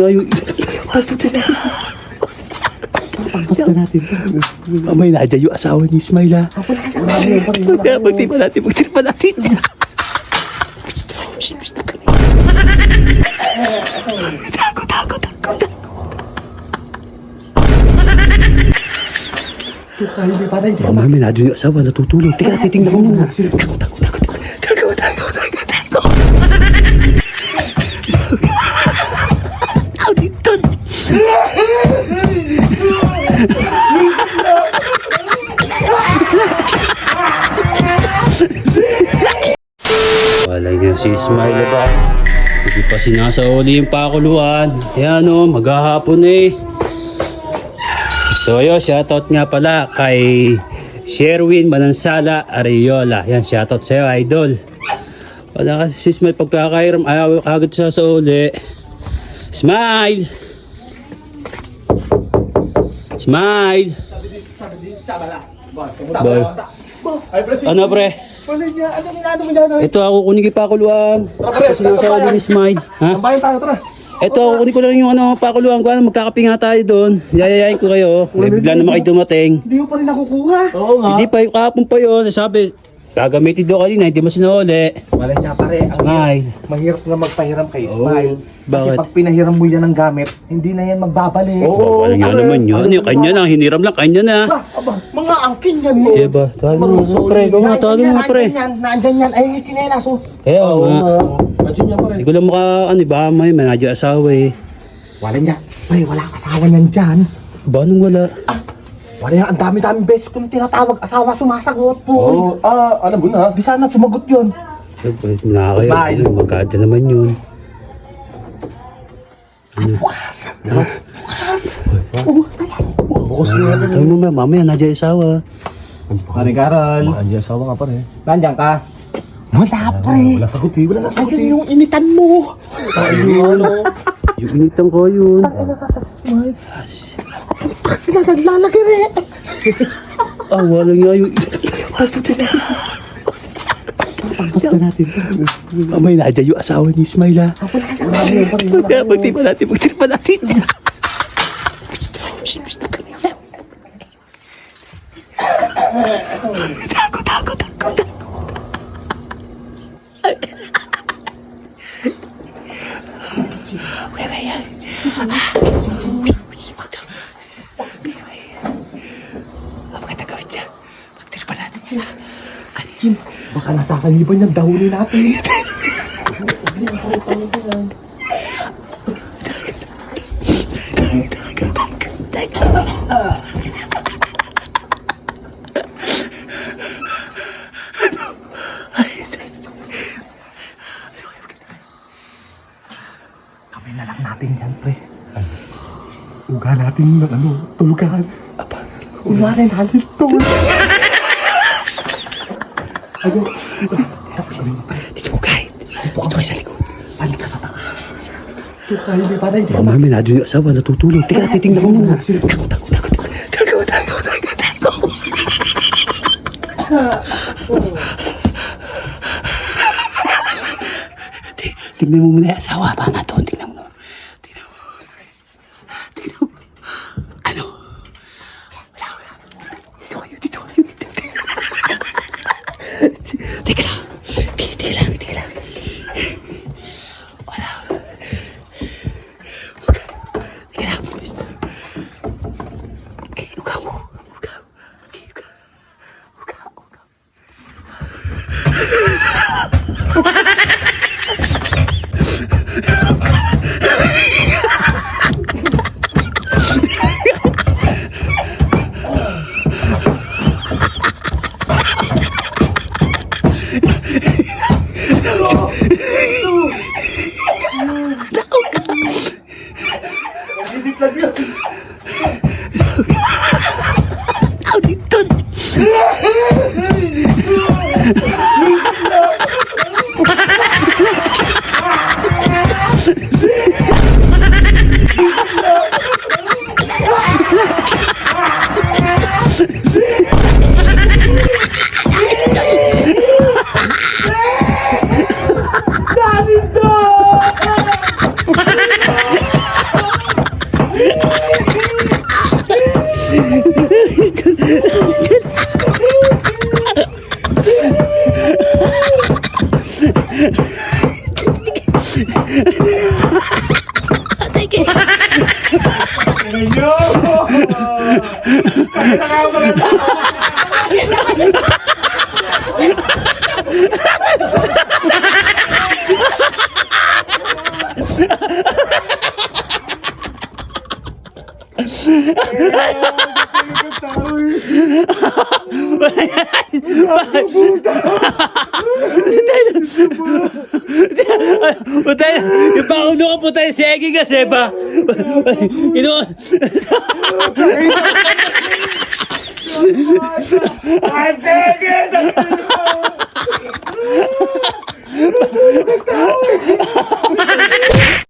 nga yung... Basta natin. May nadya yung asawa ni Ismail, ha? Kaya magtipa natin, magtipa natin. Tago. Hindi pa tayo. May nadya yung asawa, natutulog. Tika, titingnan ko muna. Tago. Auditon. Walay na si Ismail ba? Hindi pa sinasauli yung pakuluan. Ayan o, maghahapon eh. So yun, shoutout nga pala kay Sherwin Manansala Ariola. Yan, shoutout sa'yo, idol. Wala kasi si Ismail pagkakairam, ayaw agad siya sa uli. Smile! Smile! Boy. Ano pre? Ito ako kunin kay pakuluan. Sinasabi ni Smile. Ha? Tambayan tayo, tara. Ito ako kunin ko lang yung pakuluan ko. Magkakape nga tayo doon. Yayayain ko kayo. Bigla naman kayo dumating. Hindi mo pa rin nakukuha. Oo nga. Hindi pa, kahapon pa yun. Sabi, gagamitin doon kanina, hindi mo sinuli. Malay niya pare, Smile. mahirap nga magpahiram kay Ismail. Kasi Bakit? pag pinahiram mo yan ng gamit, hindi na yan magbabalik. Wala nga naman yun. Yung kanya na, hiniram lang, kanya na. Aba, mga angkin yan mo. Diba? Tawagin mo nga pre. Tawagin mo nga pre. Naandyan yan, ayun yung chinelas oh. Kaya nga. Nandiyan yan pare. Hindi ko lang ba may manadyo asawa eh. Wala niya. Pre, wala asawa niyan dyan. Ba nung wala? Wala yan, ang dami-dami beses kung tinatawag asawa sumasagot po. Alam mo na. Di sana sumagot yun. Siyempre, nakakaya. Bye. Magkada naman yun. Bukas. Bukas na yan. Tayo mo mamaya nadyo asawa. Pare Carol. Nandiyan asawa nga pare. Nandiyan ka? Wala pare. Wala sagot eh. Wala sagot eh. Yung initan mo. Ayun. Yung initan ko yun. Ano ka sa smile? Naglalagay rin. Wala nga yung... Basta natin. May nadya yung asawa ni Ismail, ha? Kaya magtipa natin. Tago. Where are you? Apa kata gawin niya? Magtirpa natin sila. Jim, baka nasakaliban yung dahuli natin. Kami na lang natin yan, pre. Uga natin ng tulugan. Kunwari natin ito. Ayun. Kasagawin mo, pre. Dito mo kahit. Dito kayo sa likod. Balik ka sa taas. Ito kayo, di ba tayo? May nadyo yung asawa, natutulog. Tika, titingnan ko muna. Tago. Tingnan mo muna yung asawa. Paano ito? Tingnan mo. Ano? Wala. Dito kayo. Teka lang. Wala. Teka lang. Okay, ugaw mo. Auditon. nyo! Putay, yung pakulo ko putay si Egi kasi ba? Ino.